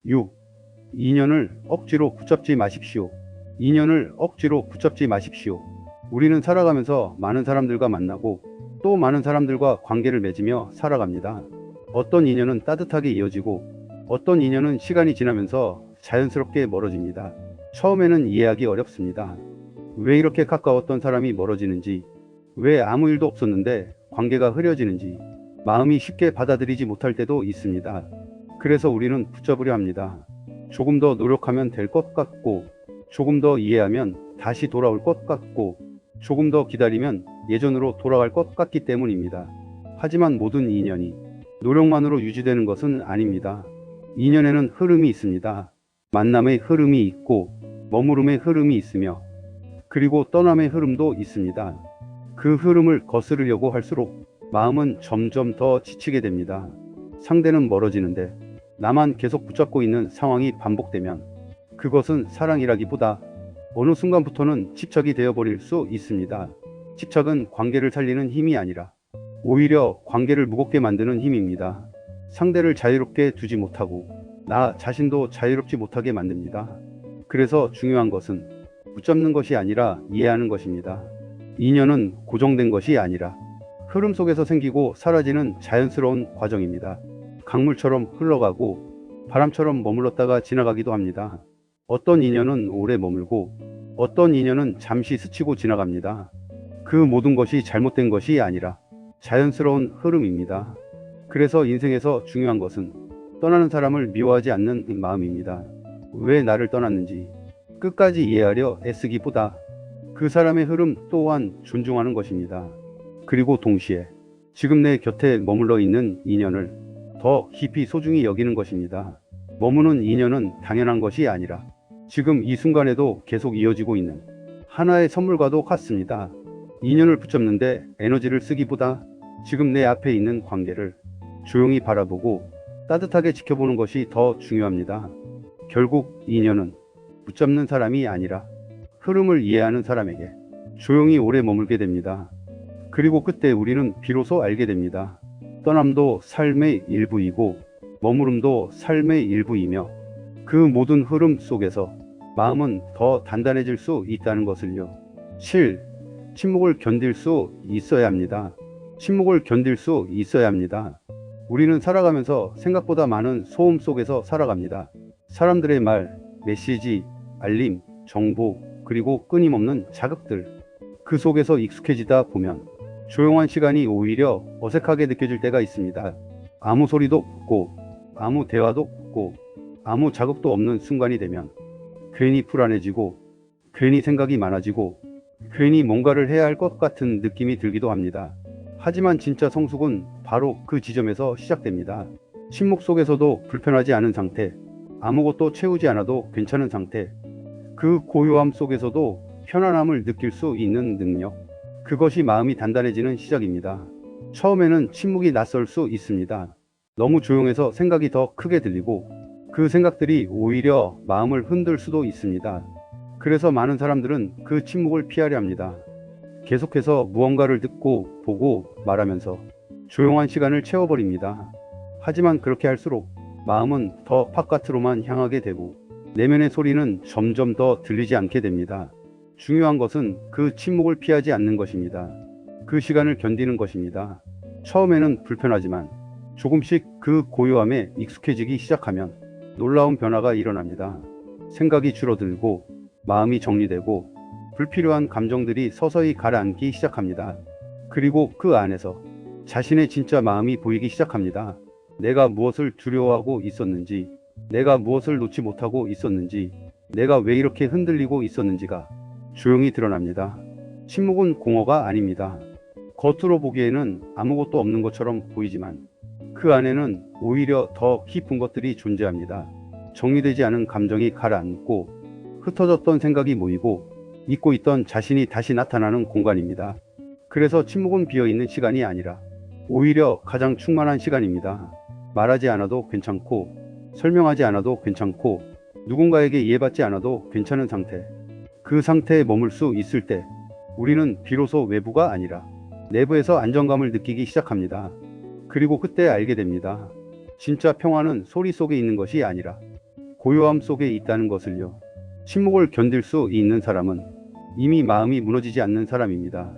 6. 인연을 억지로 붙잡지 마십시오. 인연을 억지로 붙잡지 마십시오. 우리는 살아가면서 많은 사람들과 만나고 또 많은 사람들과 관계를 맺으며 살아갑니다. 어떤 인연은 따뜻하게 이어지고 어떤 인연은 시간이 지나면서 자연스럽게 멀어집니다. 처음에는 이해하기 어렵습니다. 왜 이렇게 가까웠던 사람이 멀어지는지, 왜 아무 일도 없었는데 관계가 흐려지는지 마음이 쉽게 받아들이지 못할 때도 있습니다. 그래서 우리는 붙잡으려 합니다. 조금 더 노력하면 될 것 같고, 조금 더 이해하면 다시 돌아올 것 같고, 조금 더 기다리면 예전으로 돌아갈 것 같기 때문입니다. 하지만 모든 인연이 노력만으로 유지되는 것은 아닙니다. 인연에는 흐름이 있습니다. 만남의 흐름이 있고 머무름의 흐름이 있으며 그리고 떠남의 흐름도 있습니다. 그 흐름을 거스르려고 할수록 마음은 점점 더 지치게 됩니다. 상대는 멀어지는데 나만 계속 붙잡고 있는 상황이 반복되면 그것은 사랑이라기보다 어느 순간부터는 집착이 되어버릴 수 있습니다. 집착은 관계를 살리는 힘이 아니라 오히려 관계를 무겁게 만드는 힘입니다. 상대를 자유롭게 두지 못하고 나 자신도 자유롭지 못하게 만듭니다. 그래서 중요한 것은 붙잡는 것이 아니라 이해하는 것입니다. 인연은 고정된 것이 아니라 흐름 속에서 생기고 사라지는 자연스러운 과정입니다. 강물처럼 흘러가고 바람처럼 머물렀다가 지나가기도 합니다. 어떤 인연은 오래 머물고 어떤 인연은 잠시 스치고 지나갑니다. 그 모든 것이 잘못된 것이 아니라 자연스러운 흐름입니다. 그래서 인생에서 중요한 것은 떠나는 사람을 미워하지 않는 마음입니다. 왜 나를 떠났는지 끝까지 이해하려 애쓰기보다 그 사람의 흐름 또한 존중하는 것입니다. 그리고 동시에 지금 내 곁에 머물러 있는 인연을 더 깊이 소중히 여기는 것입니다. 머무는 인연은 당연한 것이 아니라 지금 이 순간에도 계속 이어지고 있는 하나의 선물과도 같습니다. 인연을 붙잡는데 에너지를 쓰기보다 지금 내 앞에 있는 관계를 조용히 바라보고 따뜻하게 지켜보는 것이 더 중요합니다. 결국 인연은 붙잡는 사람이 아니라 흐름을 이해하는 사람에게 조용히 오래 머물게 됩니다. 그리고 그때 우리는 비로소 알게 됩니다. 떠남도 삶의 일부이고 머무름도 삶의 일부이며 그 모든 흐름 속에서 마음은 더 단단해질 수 있다는 것을요. 7. 침묵을 견딜 수 있어야 합니다. 침묵을 견딜 수 있어야 합니다. 우리는 살아가면서 생각보다 많은 소음 속에서 살아갑니다. 사람들의 말, 메시지, 알림, 정보, 그리고 끊임없는 자극들. 그 속에서 익숙해지다 보면 조용한 시간이 오히려 어색하게 느껴질 때가 있습니다. 아무 소리도 없고 아무 대화도 없고 아무 자극도 없는 순간이 되면 괜히 불안해지고 괜히 생각이 많아지고 괜히 뭔가를 해야 할 것 같은 느낌이 들기도 합니다. 하지만 진짜 성숙은 바로 그 지점에서 시작됩니다. 침묵 속에서도 불편하지 않은 상태, 아무것도 채우지 않아도 괜찮은 상태, 그 고요함 속에서도 편안함을 느낄 수 있는 능력, 그것이 마음이 단단해지는 시작입니다. 처음에는 침묵이 낯설 수 있습니다. 너무 조용해서 생각이 더 크게 들리고 그 생각들이 오히려 마음을 흔들 수도 있습니다. 그래서 많은 사람들은 그 침묵을 피하려 합니다. 계속해서 무언가를 듣고 보고 말하면서 조용한 시간을 채워버립니다. 하지만 그렇게 할수록 마음은 더 바깥으로만 향하게 되고 내면의 소리는 점점 더 들리지 않게 됩니다. 중요한 것은 그 침묵을 피하지 않는 것입니다. 그 시간을 견디는 것입니다. 처음에는 불편하지만 조금씩 그 고요함에 익숙해지기 시작하면 놀라운 변화가 일어납니다. 생각이 줄어들고 마음이 정리되고 불필요한 감정들이 서서히 가라앉기 시작합니다. 그리고 그 안에서 자신의 진짜 마음이 보이기 시작합니다. 내가 무엇을 두려워하고 있었는지, 내가 무엇을 놓지 못하고 있었는지, 내가 왜 이렇게 흔들리고 있었는지가 조용히 드러납니다. 침묵은 공허가 아닙니다. 겉으로 보기에는 아무것도 없는 것처럼 보이지만 그 안에는 오히려 더 깊은 것들이 존재합니다. 정리되지 않은 감정이 가라앉고 흩어졌던 생각이 모이고 잊고 있던 자신이 다시 나타나는 공간입니다. 그래서 침묵은 비어있는 시간이 아니라 오히려 가장 충만한 시간입니다. 말하지 않아도 괜찮고 설명하지 않아도 괜찮고 누군가에게 이해받지 않아도 괜찮은 상태. 그 상태에 머물 수 있을 때 우리는 비로소 외부가 아니라 내부에서 안정감을 느끼기 시작합니다. 그리고 그때 알게 됩니다. 진짜 평화는 소리 속에 있는 것이 아니라 고요함 속에 있다는 것을요. 침묵을 견딜 수 있는 사람은 이미 마음이 무너지지 않는 사람입니다.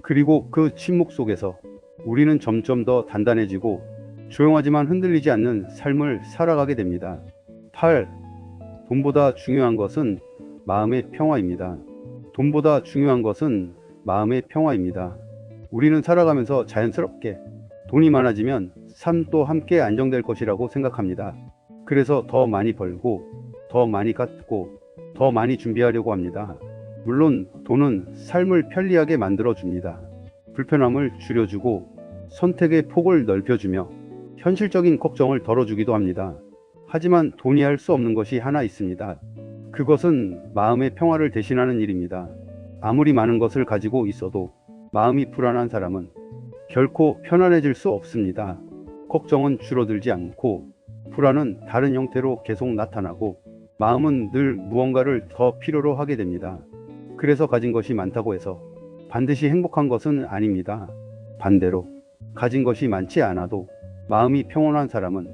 그리고 그 침묵 속에서 우리는 점점 더 단단해지고 조용하지만 흔들리지 않는 삶을 살아가게 됩니다. 8. 돈보다 중요한 것은 마음의 평화입니다. 돈보다 중요한 것은 마음의 평화입니다. 우리는 살아가면서 자연스럽게 돈이 많아지면 삶도 함께 안정될 것이라고 생각합니다. 그래서 더 많이 벌고, 더 많이 갖고, 더 많이 준비하려고 합니다. 물론 돈은 삶을 편리하게 만들어줍니다. 불편함을 줄여주고 선택의 폭을 넓혀주며 현실적인 걱정을 덜어주기도 합니다. 하지만 돈이 할 수 없는 것이 하나 있습니다. 그것은 마음의 평화를 대신하는 일입니다. 아무리 많은 것을 가지고 있어도 마음이 불안한 사람은 결코 편안해질 수 없습니다. 걱정은 줄어들지 않고 불안은 다른 형태로 계속 나타나고 마음은 늘 무언가를 더 필요로 하게 됩니다. 그래서 가진 것이 많다고 해서 반드시 행복한 것은 아닙니다. 반대로 가진 것이 많지 않아도 마음이 평온한 사람은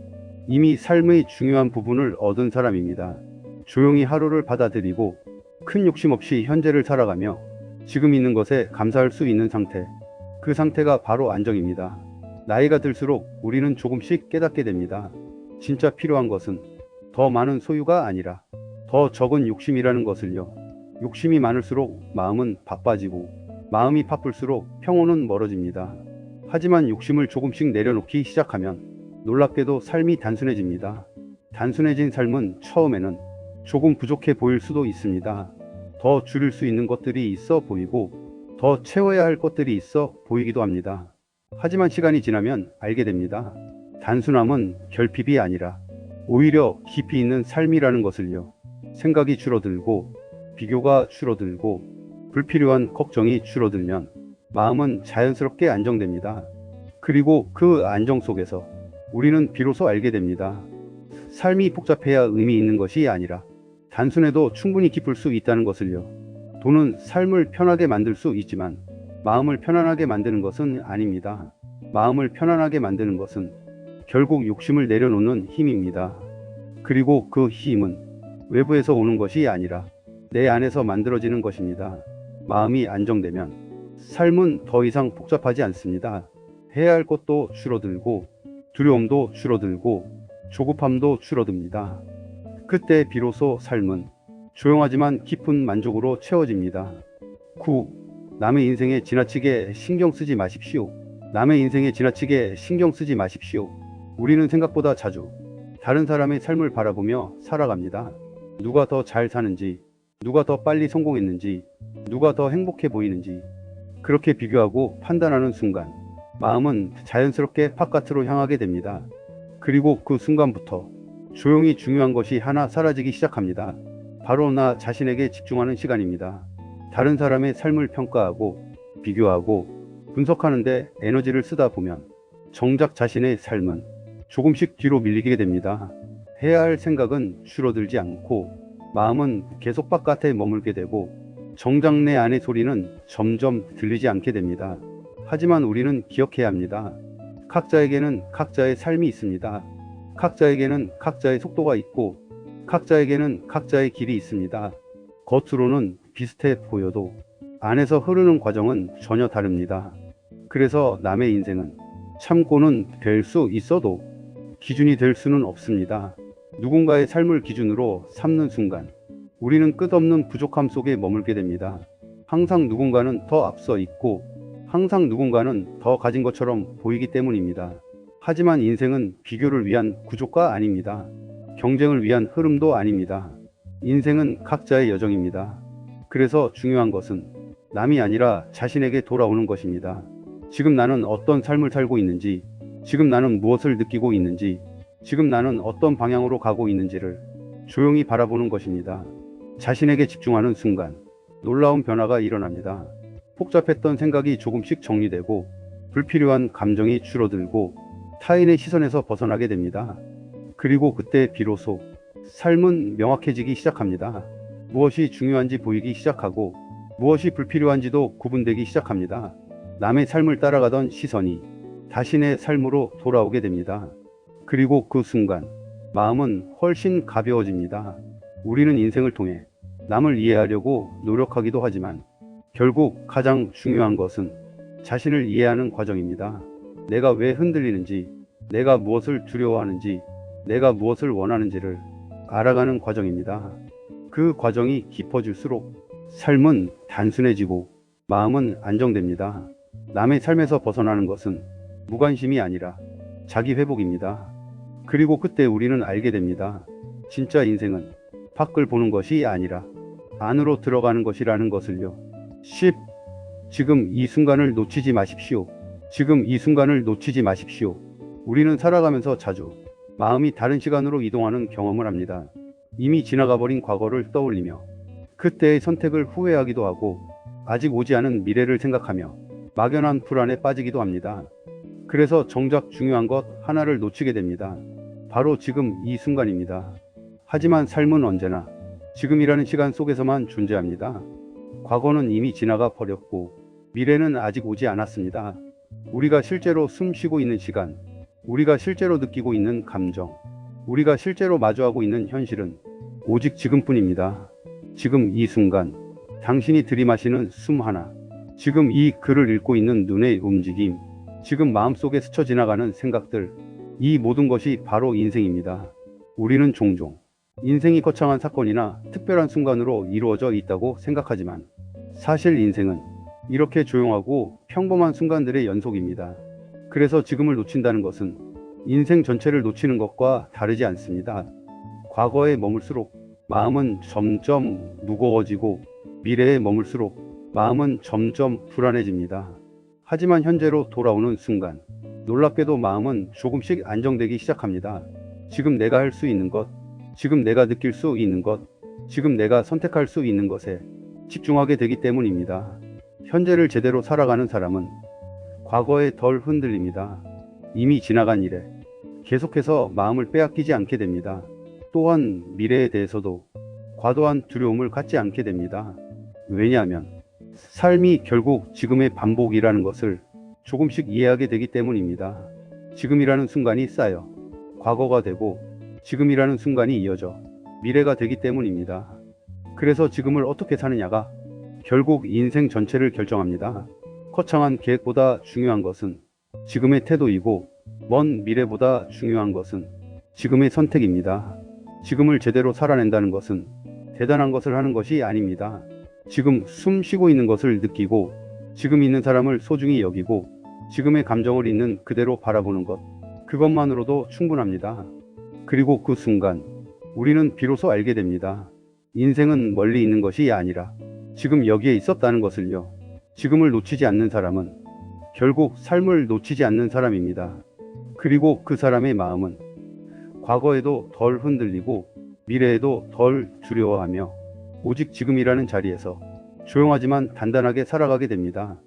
이미 삶의 중요한 부분을 얻은 사람입니다. 조용히 하루를 받아들이고 큰 욕심 없이 현재를 살아가며 지금 있는 것에 감사할 수 있는 상태, 그 상태가 바로 안정입니다. 나이가 들수록 우리는 조금씩 깨닫게 됩니다. 진짜 필요한 것은 더 많은 소유가 아니라 더 적은 욕심이라는 것을요. 욕심이 많을수록 마음은 바빠지고 마음이 바쁠수록 평온은 멀어집니다. 하지만 욕심을 조금씩 내려놓기 시작하면 놀랍게도 삶이 단순해집니다. 단순해진 삶은 처음에는 조금 부족해 보일 수도 있습니다. 더 줄일 수 있는 것들이 있어 보이고 더 채워야 할 것들이 있어 보이기도 합니다. 하지만 시간이 지나면 알게 됩니다. 단순함은 결핍이 아니라 오히려 깊이 있는 삶이라는 것을요. 생각이 줄어들고 비교가 줄어들고 불필요한 걱정이 줄어들면 마음은 자연스럽게 안정됩니다. 그리고 그 안정 속에서 우리는 비로소 알게 됩니다. 삶이 복잡해야 의미 있는 것이 아니라 단순해도 충분히 기쁠 수 있다는 것을요. 돈은 삶을 편하게 만들 수 있지만 마음을 편안하게 만드는 것은 아닙니다. 마음을 편안하게 만드는 것은 결국 욕심을 내려놓는 힘입니다. 그리고 그 힘은 외부에서 오는 것이 아니라 내 안에서 만들어지는 것입니다. 마음이 안정되면 삶은 더 이상 복잡하지 않습니다. 해야 할 것도 줄어들고 두려움도 줄어들고 조급함도 줄어듭니다. 그때 비로소 삶은 조용하지만 깊은 만족으로 채워집니다. 9. 남의 인생에 지나치게 신경 쓰지 마십시오. 남의 인생에 지나치게 신경 쓰지 마십시오. 우리는 생각보다 자주 다른 사람의 삶을 바라보며 살아갑니다. 누가 더 잘 사는지, 누가 더 빨리 성공했는지, 누가 더 행복해 보이는지 그렇게 비교하고 판단하는 순간 마음은 자연스럽게 바깥으로 향하게 됩니다. 그리고 그 순간부터 조용히 중요한 것이 하나 사라지기 시작합니다. 바로 나 자신에게 집중하는 시간입니다. 다른 사람의 삶을 평가하고 비교하고 분석하는데 에너지를 쓰다 보면 정작 자신의 삶은 조금씩 뒤로 밀리게 됩니다. 해야 할 생각은 줄어들지 않고 마음은 계속 바깥에 머물게 되고 정작 내 안의 소리는 점점 들리지 않게 됩니다. 하지만 우리는 기억해야 합니다. 각자에게는 각자의 삶이 있습니다. 각자에게는 각자의 속도가 있고 각자에게는 각자의 길이 있습니다. 겉으로는 비슷해 보여도 안에서 흐르는 과정은 전혀 다릅니다. 그래서 남의 인생은 참고는 될 수 있어도 기준이 될 수는 없습니다. 누군가의 삶을 기준으로 삼는 순간 우리는 끝없는 부족함 속에 머물게 됩니다. 항상 누군가는 더 앞서 있고 항상 누군가는 더 가진 것처럼 보이기 때문입니다. 하지만 인생은 비교를 위한 구조가 아닙니다. 경쟁을 위한 흐름도 아닙니다. 인생은 각자의 여정입니다. 그래서 중요한 것은 남이 아니라 자신에게 돌아오는 것입니다. 지금 나는 어떤 삶을 살고 있는지, 지금 나는 무엇을 느끼고 있는지, 지금 나는 어떤 방향으로 가고 있는지를 조용히 바라보는 것입니다. 자신에게 집중하는 순간 놀라운 변화가 일어납니다. 복잡했던 생각이 조금씩 정리되고 불필요한 감정이 줄어들고 타인의 시선에서 벗어나게 됩니다. 그리고 그때 비로소 삶은 명확해지기 시작합니다. 무엇이 중요한지 보이기 시작하고 무엇이 불필요한지도 구분되기 시작합니다. 남의 삶을 따라가던 시선이 자신의 삶으로 돌아오게 됩니다. 그리고 그 순간 마음은 훨씬 가벼워집니다. 우리는 인생을 통해 남을 이해하려고 노력하기도 하지만 결국 가장 중요한 것은 자신을 이해하는 과정입니다. 내가 왜 흔들리는지, 내가 무엇을 두려워하는지, 내가 무엇을 원하는지를 알아가는 과정입니다. 그 과정이 깊어질수록 삶은 단순해지고 마음은 안정됩니다. 남의 삶에서 벗어나는 것은 무관심이 아니라 자기 회복입니다. 그리고 그때 우리는 알게 됩니다. 진짜 인생은 밖을 보는 것이 아니라 안으로 들어가는 것이라는 것을요. 10. 지금 이 순간을 놓치지 마십시오. 지금 이 순간을 놓치지 마십시오. 우리는 살아가면서 자주 마음이 다른 시간으로 이동하는 경험을 합니다. 이미 지나가 버린 과거를 떠올리며 그때의 선택을 후회하기도 하고 아직 오지 않은 미래를 생각하며 막연한 불안에 빠지기도 합니다. 그래서 정작 중요한 것 하나를 놓치게 됩니다. 바로 지금 이 순간입니다. 하지만 삶은 언제나 지금이라는 시간 속에서만 존재합니다. 과거는 이미 지나가 버렸고 미래는 아직 오지 않았습니다. 우리가 실제로 숨 쉬고 있는 시간, 우리가 실제로 느끼고 있는 감정, 우리가 실제로 마주하고 있는 현실은 오직 지금뿐입니다. 지금 이 순간, 당신이 들이마시는 숨 하나, 지금 이 글을 읽고 있는 눈의 움직임, 지금 마음속에 스쳐 지나가는 생각들, 이 모든 것이 바로 인생입니다. 우리는 종종 인생이 거창한 사건이나 특별한 순간으로 이루어져 있다고 생각하지만 사실 인생은 이렇게 조용하고 평범한 순간들의 연속입니다. 그래서 지금을 놓친다는 것은 인생 전체를 놓치는 것과 다르지 않습니다. 과거에 머물수록 마음은 점점 무거워지고 미래에 머물수록 마음은 점점 불안해집니다. 하지만 현재로 돌아오는 순간 놀랍게도 마음은 조금씩 안정되기 시작합니다. 지금 내가 할 수 있는 것, 지금 내가 느낄 수 있는 것, 지금 내가 선택할 수 있는 것에 집중하게 되기 때문입니다. 현재를 제대로 살아가는 사람은 과거에 덜 흔들립니다. 이미 지나간 일에 계속해서 마음을 빼앗기지 않게 됩니다. 또한 미래에 대해서도 과도한 두려움을 갖지 않게 됩니다. 왜냐하면 삶이 결국 지금의 반복이라는 것을 조금씩 이해하게 되기 때문입니다. 지금이라는 순간이 쌓여 과거가 되고 지금이라는 순간이 이어져 미래가 되기 때문입니다. 그래서 지금을 어떻게 사느냐가 결국 인생 전체를 결정합니다. 거창한 계획보다 중요한 것은 지금의 태도이고 먼 미래보다 중요한 것은 지금의 선택입니다. 지금을 제대로 살아낸다는 것은 대단한 것을 하는 것이 아닙니다. 지금 숨 쉬고 있는 것을 느끼고 지금 있는 사람을 소중히 여기고 지금의 감정을 있는 그대로 바라보는 것, 그것만으로도 충분합니다. 그리고 그 순간 우리는 비로소 알게 됩니다. 인생은 멀리 있는 것이 아니라 지금 여기에 있었다는 것을요. 지금을 놓치지 않는 사람은 결국 삶을 놓치지 않는 사람입니다. 그리고 그 사람의 마음은 과거에도 덜 흔들리고 미래에도 덜 두려워하며 오직 지금이라는 자리에서 조용하지만 단단하게 살아가게 됩니다.